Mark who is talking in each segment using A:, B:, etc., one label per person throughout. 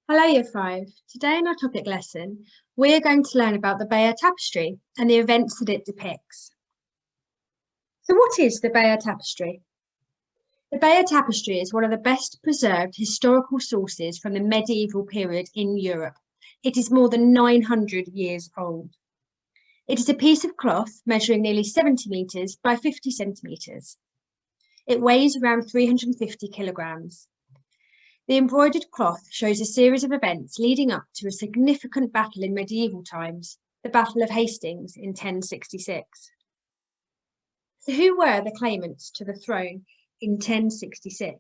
A: Hello, Year 5. Today in our topic lesson, we're going to learn about the Bayeux Tapestry and the events that it depicts. So what is the Bayeux Tapestry? The Bayeux Tapestry is one of the best preserved historical sources from the medieval period in Europe. It is more than 900 years old. It is a piece of cloth measuring nearly 70 metres by 50 centimetres. It weighs around 350 kilograms. The embroidered cloth shows a series of events leading up to a significant battle in medieval times, the Battle of Hastings in 1066. So who were the claimants to the throne in 1066?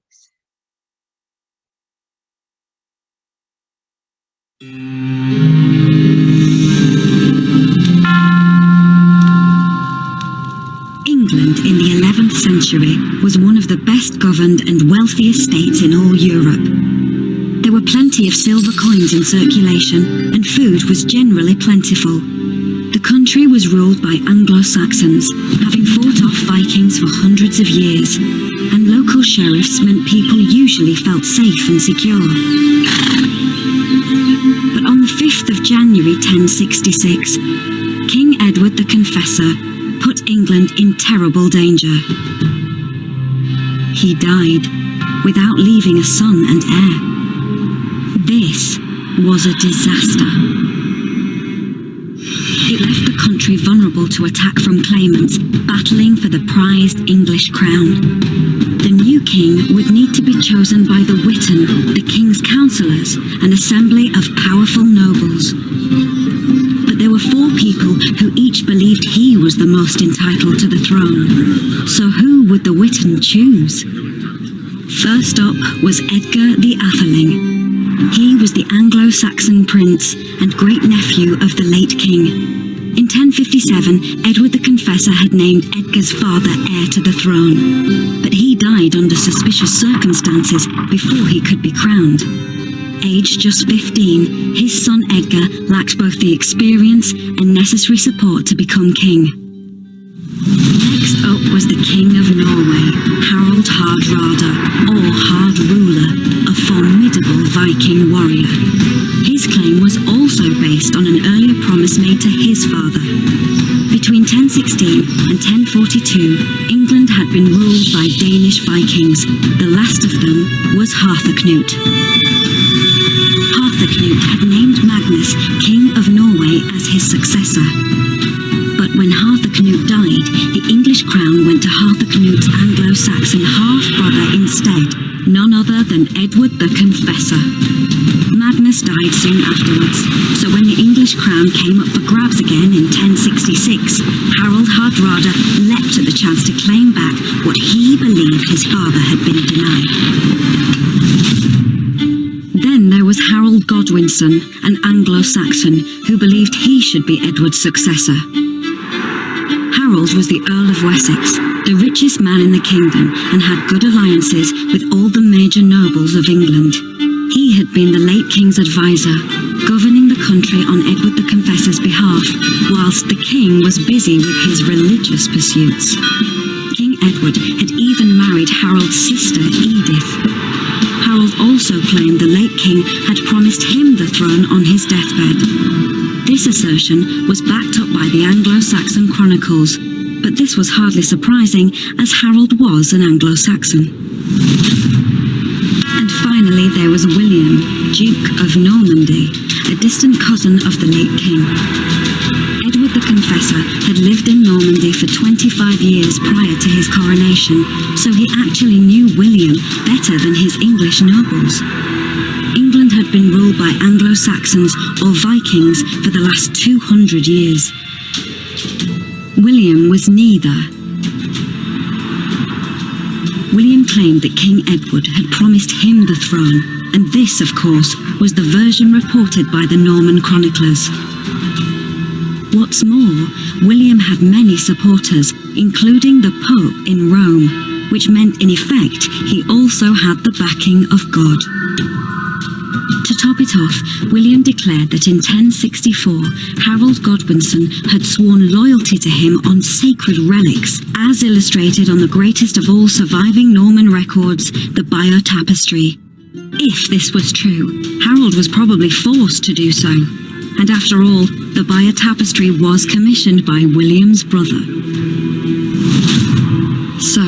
B: England in the 11th century was one of the best governed and wealthiest states in all Europe. There were plenty of silver coins in circulation and food was generally plentiful. The country was ruled by Anglo-Saxons, having fought off Vikings for hundreds of years, and local sheriffs meant people usually felt safe and secure. But on the 5th of January 1066, King Edward the Confessor put England in terrible danger. He died without leaving a son and heir. This was a disaster. It left the country vulnerable to attack from claimants battling for the prized English crown. The new king would need to be chosen by the Witan, the king's councillors, an assembly of powerful nobles. But there were 4 people who each believed he was the most entitled to the throne. So who would the Witan choose? First up was Edgar the Atheling. He was the Anglo-Saxon prince and great-nephew of the late king. In 1057, Edward the Confessor had named Edgar's father heir to the throne, but he died under suspicious circumstances before he could be crowned. Aged just 15, his son Edgar lacked both the experience and necessary support to become king. Next up was the King of Norway, Harald Hardrada, or Hard Ruler, a formidable Viking warrior. His claim was also based on an earlier promise made to his father. Between 1016 and 1042, England had been ruled by Danish Vikings. The last of them was Harthacnut. Harthacnut had named Magnus King of Norway as his successor. But when Harthacnut died, the English crown went to Harthacnut's Anglo-Saxon half-brother instead, none other than Edward the Confessor. Magnus died soon afterwards, so when the English crown came up for grabs again in 1066, Harald Hardrada leapt at the chance to claim back what he believed his father had been denied. Then there was Harold Godwinson, an Anglo-Saxon, who believed he should be Edward's successor. Harold was the Earl of Wessex, the richest man in the kingdom, and had good alliances with all the major nobles of England. He had been the late king's advisor, governing the country on Edward the Confessor's behalf, whilst the king was busy with his religious pursuits. King Edward had even married Harold's sister, Edith. Harold also claimed the late king had promised him the throne on his deathbed. This assertion was backed up by the Anglo-Saxon chronicles, but this was hardly surprising as Harold was an Anglo-Saxon. And finally there was William, Duke of Normandy, a distant cousin of the late king. Edward the Confessor had lived in Normandy for 25 years prior to his coronation, so he actually knew William better than his English nobles. England had been ruled by Anglo-Saxons or Vikings for the last 200 years. William was neither. William claimed that King Edward had promised him the throne, and this, of course, was the version reported by the Norman chroniclers. What's more, William had many supporters, including the Pope in Rome, which meant in effect he also had the backing of God. To top it off, William declared that in 1064, Harold Godwinson had sworn loyalty to him on sacred relics, as illustrated on the greatest of all surviving Norman records, the Bayeux Tapestry. If this was true, Harold was probably forced to do so. And after all, the Bayeux Tapestry was commissioned by William's brother. So,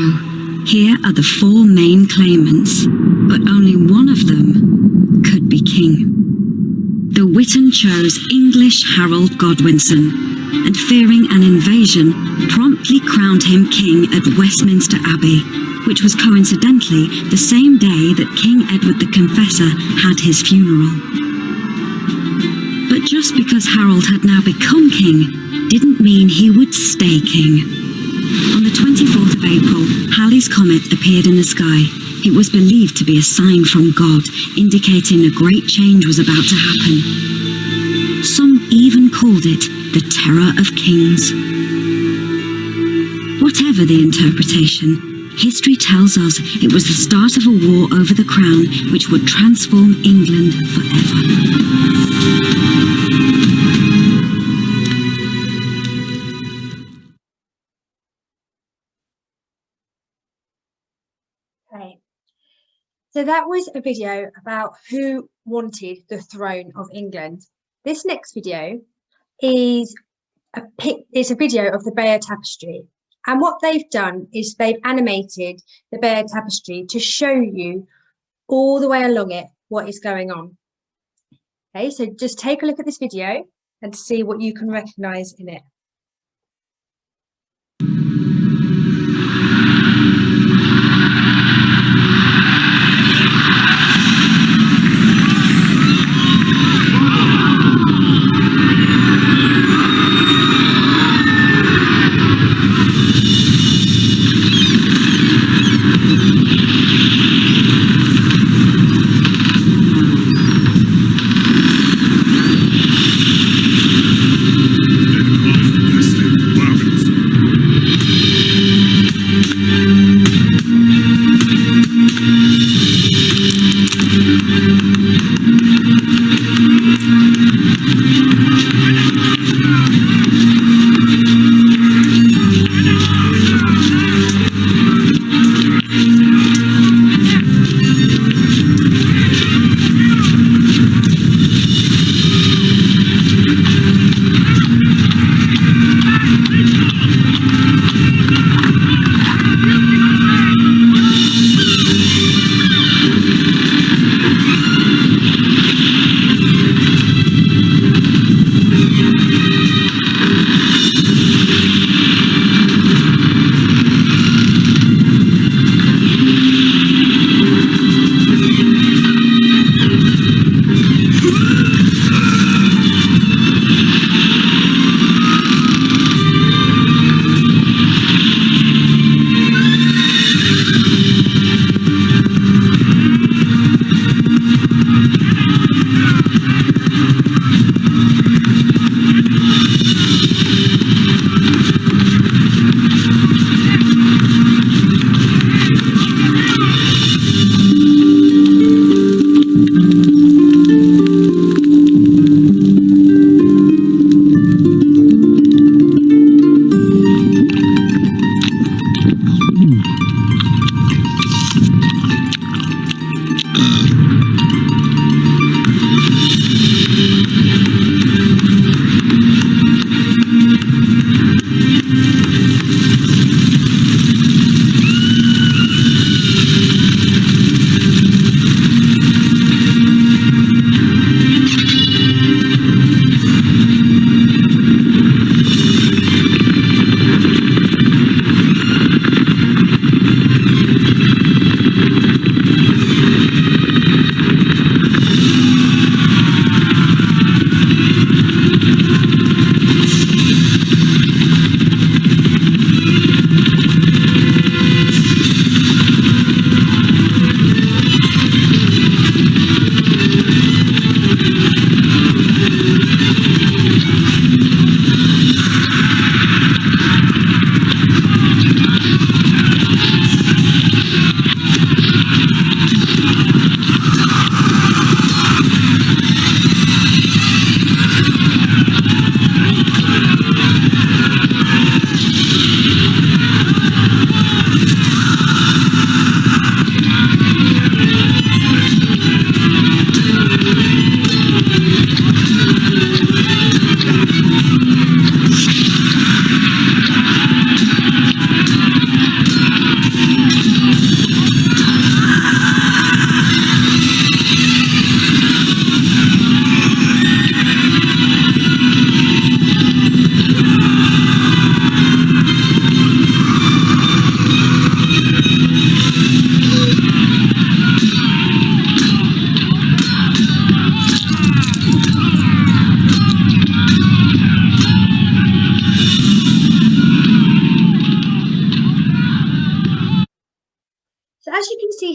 B: here are the four main claimants, but only one of them could be king. The Witan chose English Harold Godwinson, and fearing an invasion, promptly crowned him king at Westminster Abbey, which was coincidentally the same day that King Edward the Confessor had his funeral. But just because Harold had now become king didn't mean he would stay king. On the 24th of April, Halley's Comet appeared in the sky. It was believed to be a sign from God, indicating a great change was about to happen. Some even called it the Terror of Kings. Whatever the interpretation, history tells us it was the start of a war over the crown which would transform England forever.
A: Okay, so that was a video about who wanted the throne of England. This next video is a video of the Bayeux Tapestry. And what they've done is they've animated the Bayeux Tapestry to show you all the way along it what is going on. Okay, so just take a look at this video and see what you can recognise in it.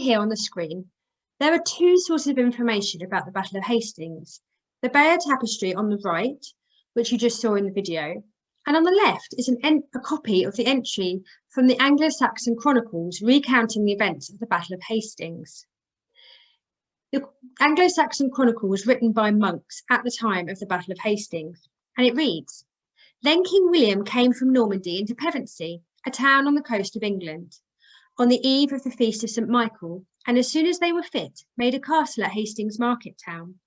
A: here on the screen, there are two sources of information about the Battle of Hastings. The Bayeux Tapestry on the right, which you just saw in the video, and on the left is a copy of the entry from the Anglo-Saxon Chronicles recounting the events of the Battle of Hastings. The Anglo-Saxon Chronicle was written by monks at the time of the Battle of Hastings, and it reads, "Then King William came from Normandy into Pevensey, a town on the coast of England, on the eve of the feast of St. Michael, and as soon as they were fit, made a castle at Hastings market town.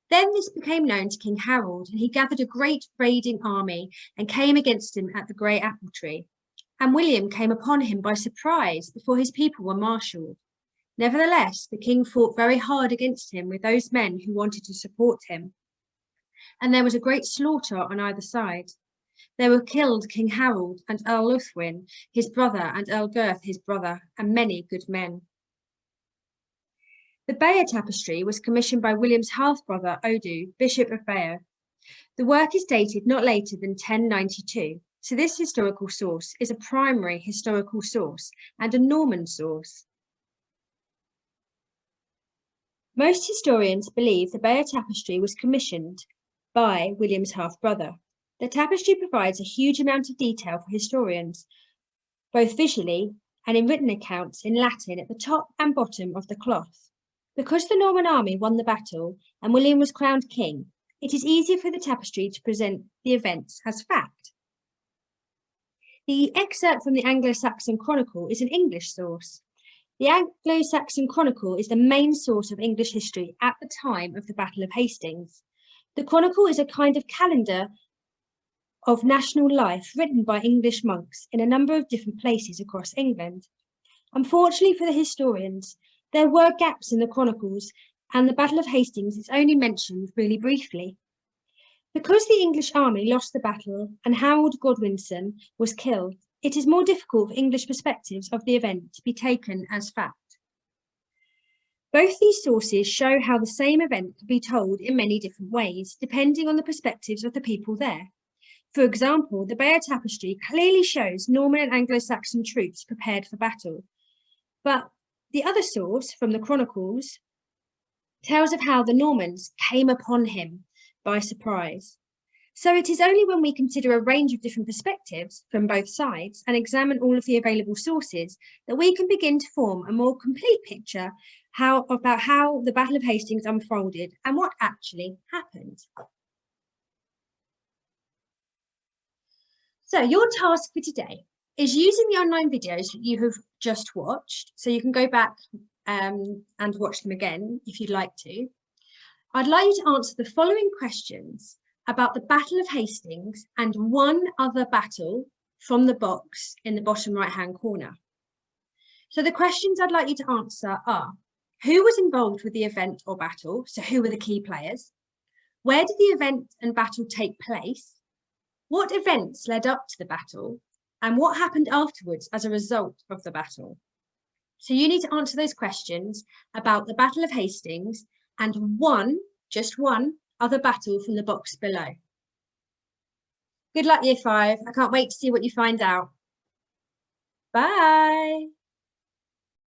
A: Then this became known to King Harold, and he gathered a great raiding army and came against him at the Grey Apple Tree. And William came upon him by surprise before his people were marshalled. Nevertheless, the king fought very hard against him with those men who wanted to support him. And there was a great slaughter on either side. There were killed King Harold and Earl Luthwin, his brother, and Earl Gurth, his brother, and many good men." The Bayeux Tapestry was commissioned by William's half-brother Odo, Bishop of Bayeux. The work is dated not later than 1092, so this historical source is a primary historical source and a Norman source. Most historians believe the Bayeux Tapestry was commissioned by William's half-brother. The tapestry provides a huge amount of detail for historians, both visually and in written accounts in Latin at the top and bottom of the cloth. Because the Norman army won the battle and William was crowned king, it is easier for the tapestry to present the events as fact. The excerpt from the Anglo-Saxon Chronicle is an English source. The Anglo-Saxon Chronicle is the main source of English history at the time of the Battle of Hastings. The Chronicle is a kind of calendar of national life written by English monks in a number of different places across England. Unfortunately for the historians, there were gaps in the chronicles, and the Battle of Hastings is only mentioned really briefly. Because the English army lost the battle and Harold Godwinson was killed, it is more difficult for English perspectives of the event to be taken as fact. Both these sources show how the same event could be told in many different ways, depending on the perspectives of the people there. For example, the Bayeux Tapestry clearly shows Norman and Anglo-Saxon troops prepared for battle, but the other source, from the Chronicles, tells of how the Normans came upon him by surprise. So it is only when we consider a range of different perspectives from both sides and examine all of the available sources that we can begin to form a more complete picture about how the Battle of Hastings unfolded and what actually happened. So your task for today is using the online videos that you have just watched, so you can go back and watch them again if you'd like to. I'd like you to answer the following questions about the Battle of Hastings and one other battle from the box in the bottom right-hand corner. So the questions I'd like you to answer are: who was involved with the event or battle? So who were the key players? Where did the event and battle take place? What events led up to the battle? And what happened afterwards as a result of the battle? So you need to answer those questions about the Battle of Hastings and just one, other battle from the box below. Good luck, Year 5. I can't wait to see what you find out. Bye.